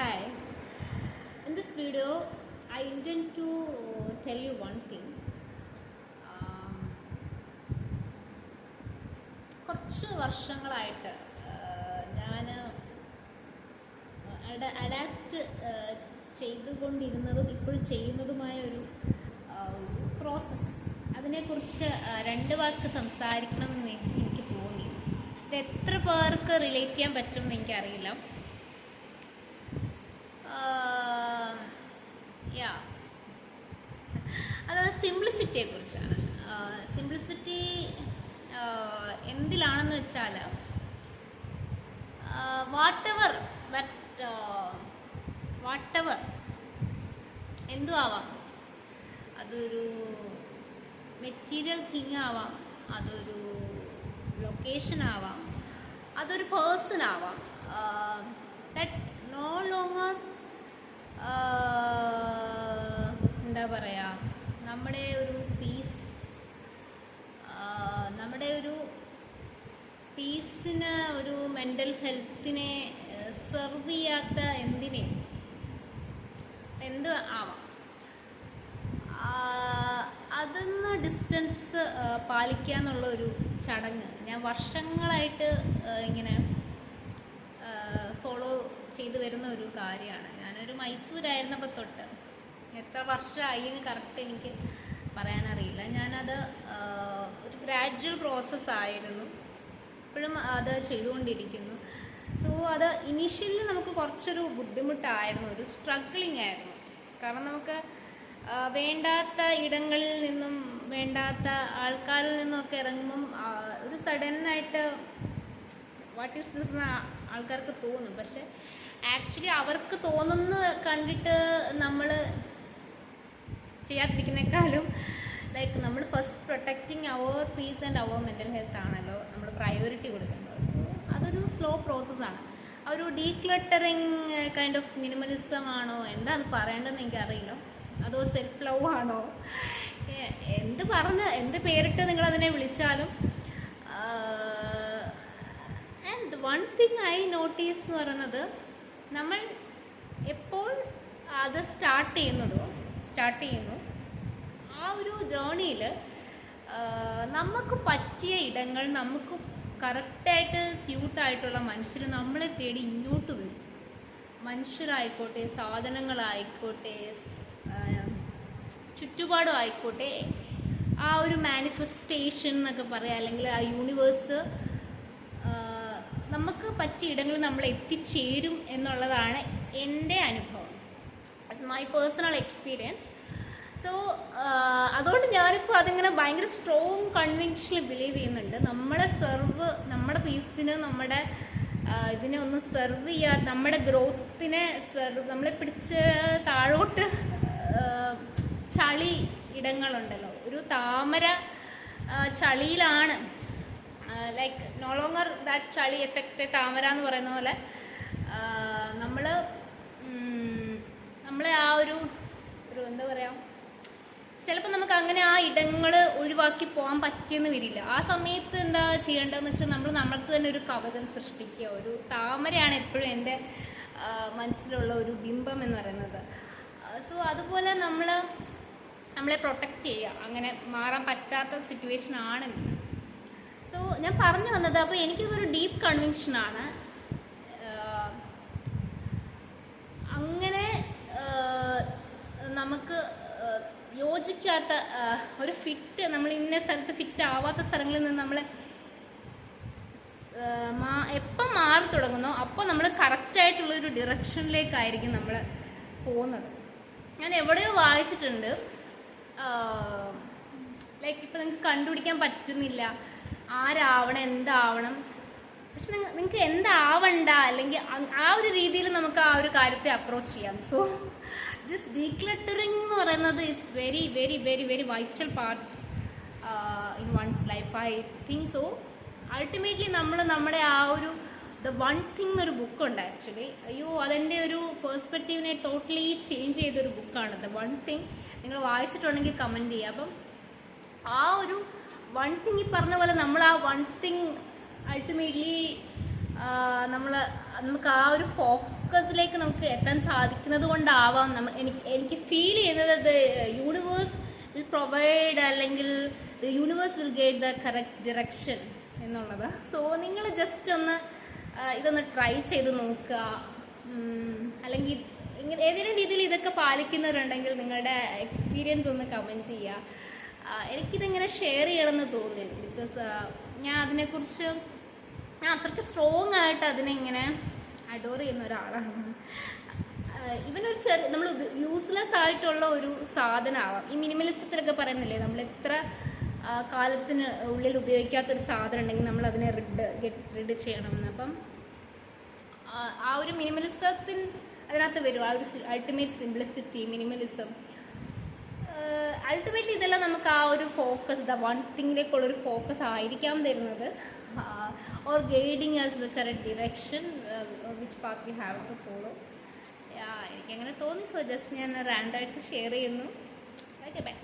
Hi. In this video, I intend to tell you one thing. കുറച്ച് വർഷങ്ങളായിട്ട് ഞാൻ adapt ചെയ്തുകൊണ്ടിരുന്നതും ഇപ്പോൾ ചെയ്യുന്നതുമായ ഒരു പ്രോസസ്സ്, അതിനെക്കുറിച്ച് രണ്ട് വാക്ക് സംസാരിക്കണമെന്ന് എനിക്ക് തോന്നി. ഇത് എത്ര പേർക്ക് റിലേറ്റ് ചെയ്യാൻ പറ്റുമെന്ന് എനിക്കറിയില്ല. അതായത് സിംപ്ലിസിറ്റിയെ കുറിച്ചാണ്. സിംപ്ലിസിറ്റി എന്തിലാണെന്ന് വെച്ചാൽ വാട്ടെവർ എന്തും ആവാം. അതൊരു മെറ്റീരിയൽ തിങ് ആവാം, അതൊരു ലൊക്കേഷൻ ആവാം, അതൊരു പേഴ്സൺ ആവാം. ദാറ്റ് നോ ലോങ്ങർ എന്താ പറയുക, നമ്മുടെ ഒരു പീസിന്, ഒരു മെൻ്റൽ ഹെൽത്തിനെ സെർവ് ചെയ്യാത്ത എന്ത് ആവാം, അതിന്ന് ഡിസ്റ്റൻസ് പാലിക്കുക എന്നുള്ള ഒരു ചടങ്ങ് ഞാൻ വർഷങ്ങളായിട്ട് ഇങ്ങനെ ഫോളോ ചെയ്തു വരുന്ന ഒരു കാര്യമാണ്. ഞാനൊരു മൈസൂരായിരുന്നപ്പോൾ തൊട്ട്, എത്ര വർഷമായി എന്ന് കറക്റ്റ് എനിക്ക് പറയാനറിയില്ല. ഞാനത് ഒരു ഗ്രാജുവൽ പ്രോസസ്സായിരുന്നു, ഇപ്പോഴും അത് ചെയ്തുകൊണ്ടിരിക്കുന്നു. സോ അത് ഇനീഷ്യലി നമുക്ക് കുറച്ചൊരു ബുദ്ധിമുട്ടായിരുന്നു, ഒരു സ്ട്രഗ്ലിംഗ് ആയിരുന്നു. കാരണം നമുക്ക് വേണ്ടാത്ത ഇടങ്ങളിൽ നിന്നും വേണ്ടാത്ത ആൾക്കാരിൽ നിന്നൊക്കെ ഇറങ്ങുമ്പം ഒരു സഡനായിട്ട് വാട്ട് ഈസ് ദിസ് എന്ന് ആൾക്കാർക്ക് തോന്നും. പക്ഷെ ആക്ച്വലി അവർക്ക് തോന്നുന്ന കണ്ടിട്ട് നമ്മൾ ചെയ്യാതിരിക്കുന്നേക്കാളും ലൈക്ക് നമ്മൾ ഫസ്റ്റ് പ്രൊട്ടക്റ്റിംഗ് അവർ പീസ് ആൻഡ് അവർ മെൻ്റൽ ഹെൽത്ത് ആണല്ലോ നമ്മൾ പ്രയോറിറ്റി കൊടുക്കേണ്ടത്. സോ അതൊരു സ്ലോ പ്രോസസ്സാണ്. ഒരു ഡീക്ലട്ടറിങ് കൈൻഡ് ഓഫ് മിനിമലിസം ആണോ, എന്താണെന്ന് പറയേണ്ടതെന്ന് എനിക്കറിയില്ല. അതോ സെൽഫ് ലവ് ആണോ, എന്ത് പേരിട്ട് നിങ്ങളതിനെ വിളിച്ചാലും. And one thing I notice എന്ന് പറയുന്നത്, നമ്മൾ എപ്പോൾ അത് സ്റ്റാർട്ട് ചെയ്യുന്നു ആ ഒരു ജേണിയിൽ നമുക്ക് പറ്റിയ ഇടങ്ങൾ, നമുക്ക് കറക്റ്റായിട്ട് സ്യൂട്ടായിട്ടുള്ള മനുഷ്യർ നമ്മളെ തേടി ഇങ്ങോട്ട് വരും. മനുഷ്യരായിക്കോട്ടെ, സാധനങ്ങളായിക്കോട്ടെ, ചുറ്റുപാടും ആയിക്കോട്ടെ, ആ ഒരു മാനിഫെസ്റ്റേഷൻ എന്നൊക്കെ പറയാം, അല്ലെങ്കിൽ ആ യൂണിവേഴ്സ് നമുക്ക് പറ്റിയ ഇടങ്ങളിൽ നമ്മൾ എത്തിച്ചേരും എന്നുള്ളതാണ് എൻ്റെ അനുഭവം. It's my personal experience. So അതുകൊണ്ട് ഞാനിപ്പോൾ അതിങ്ങനെ ഭയങ്കര സ്ട്രോങ് കൺവിക്ഷനിൽ ബിലീവ് ചെയ്യുന്നുണ്ട്. നമ്മുടെ പീസിന്, നമ്മുടെ ഇതിനെ ഒന്ന് സെർവ് ചെയ്യാൻ, നമ്മുടെ ഗ്രോത്തിനെ നമ്മളെ പിടിച്ച് താഴോട്ട് ചളി ഇടങ്ങളുണ്ടല്ലോ, ഒരു താമര ചളിയിലാണ്, ലൈക്ക് നോ ലോങ്ങർ ദാറ്റ് ചളി എഫക്റ്റ്, താമര എന്ന് പറയുന്ന പോലെ നമ്മളെ ആ ഒരു എന്താ പറയുക, ചിലപ്പോൾ നമുക്ക് അങ്ങനെ ആ ഇടങ്ങൾ ഒഴിവാക്കി പോകാൻ പറ്റിയെന്ന് വരില്ല. ആ സമയത്ത് എന്താ ചെയ്യേണ്ടതെന്ന് വെച്ചാൽ നമ്മൾക്ക് തന്നെ ഒരു കവചം സൃഷ്ടിക്കുക. ഒരു താമരയാണ് എപ്പോഴും എൻ്റെ മനസ്സിലുള്ള ഒരു ബിംബം എന്ന് പറയുന്നത്. സോ അതുപോലെ നമ്മളെ പ്രൊട്ടക്റ്റ് ചെയ്യുക, അങ്ങനെ മാറാൻ പറ്റാത്ത സിറ്റുവേഷൻ ആണെങ്കിൽ. സോ ഞാൻ പറഞ്ഞു വന്നത്, അപ്പോൾ എനിക്കിതൊരു ഡീപ്പ് കൺവിക്ഷനാണ്. അങ്ങനെ നമുക്ക് യോജിക്കാത്ത ഒരു ഫിറ്റ്, നമ്മൾ ഇന്ന സ്ഥലത്ത് ഫിറ്റ് ആവാത്ത സ്ഥലങ്ങളിൽ നിന്ന് നമ്മൾ എപ്പം മാറി തുടങ്ങുന്നോ അപ്പോൾ നമ്മൾ കറക്റ്റായിട്ടുള്ളൊരു ഡിറക്ഷനിലേക്കായിരിക്കും നമ്മൾ പോകുന്നത്. ഞാൻ എവിടെയോ വായിച്ചിട്ടുണ്ട്, ലൈക്ക് ഇപ്പോൾ നിങ്ങൾക്ക് കണ്ടുപിടിക്കാൻ പറ്റുന്നില്ല ആരാവണം, എന്താവണം, പക്ഷെ നിങ്ങൾക്ക് എന്താവണ്ട, അല്ലെങ്കിൽ ആ ഒരു രീതിയിൽ നമുക്ക് ആ ഒരു കാര്യത്തെ അപ്രോച്ച് ചെയ്യാം. സോ ദിസ് ഡീക്ലട്ടറിങ് എന്ന് പറയുന്നത് it's very very very very vital part in once life, I think so. Ultimately നമ്മുടെ ആ ഒരു ദ വൺ തിങ് ഒരു ബുക്കുണ്ട് ആക്ച്വലി. അതെൻ്റെ ഒരു പേഴ്സ്പെക്റ്റീവിനെ ടോട്ടലി ചേഞ്ച് ചെയ്തൊരു ബുക്കാണ് ദ വൺ തിങ്. നിങ്ങൾ വായിച്ചിട്ടുണ്ടെങ്കിൽ കമൻറ്റ് ചെയ്യുക. അപ്പം ആ ഒരു വൺ തിങ്, ഈ പറഞ്ഞ പോലെ നമ്മൾ ആ വൺ തിങ് അൾട്ടിമേറ്റ്ലി നമ്മൾ നമുക്ക് ആ ഒരു ഫോക്കസിലേക്ക് നമുക്ക് എത്താൻ സാധിക്കുന്നത് കൊണ്ടാവാം എനിക്ക് ഫീൽ ചെയ്യുന്നത് അത് യൂണിവേഴ്സ് വിൽ പ്രൊവൈഡ്, അല്ലെങ്കിൽ universe will guide the correct direction എന്നുള്ളത്. സോ നിങ്ങൾ ജസ്റ്റ് ഒന്ന് ഇതൊന്ന് ട്രൈ ചെയ്ത് നോക്കുക. അല്ലെങ്കിൽ ഏതെങ്കിലും രീതിയിൽ ഇതൊക്കെ പാലിക്കുന്നവരുണ്ടെങ്കിൽ നിങ്ങളുടെ എക്സ്പീരിയൻസ് ഒന്ന് കമൻറ്റ് ചെയ്യുക. എനിക്കിതിങ്ങനെ ഷെയർ ചെയ്യണമെന്ന് തോന്നിയിരുന്നു. ബിക്കോസ് ഞാൻ അതിനെക്കുറിച്ച് അത്രയ്ക്ക് സ്ട്രോങ് ആയിട്ട് അതിനെ ഇങ്ങനെ അഡോർ ചെയ്യുന്ന ഒരാളാണ്. ഇവനൊരു നമ്മൾ യൂസ്ലെസ് ആയിട്ടുള്ള ഒരു സാധനമാവാം. ഈ മിനിമലിസത്തിലൊക്കെ പറയുന്നില്ലേ, നമ്മൾ എത്ര കാലത്തിന് ഉള്ളിൽ ഉപയോഗിക്കാത്തൊരു സാധനം ഉണ്ടെങ്കിൽ നമ്മൾ അതിനെ റിഡ് ചെയ്യണമെന്ന്. അപ്പം ആ ഒരു മിനിമലിസത്തിന് അതിനകത്ത് വരും ആ ഒരു അൾട്ടിമേറ്റ് സിംപ്ലിസിറ്റി, മിനിമലിസം. അൾട്ടിമേറ്റ്ലി ഇതെല്ലാം നമുക്ക് ആ ഒരു ഫോക്കസ്, ദ വൺ തിങ്ങിലേക്കുള്ളൊരു ഫോക്കസ് ആയിരിക്കാം തരുന്നത്, or guiding as the correct direction which path we have to follow. എനിക്കങ്ങനെ തോന്നി. സോ ജസ്റ്റ് ഞാൻ റാൻഡായിട്ട് ഷെയർ ചെയ്യുന്നു. Okay, by.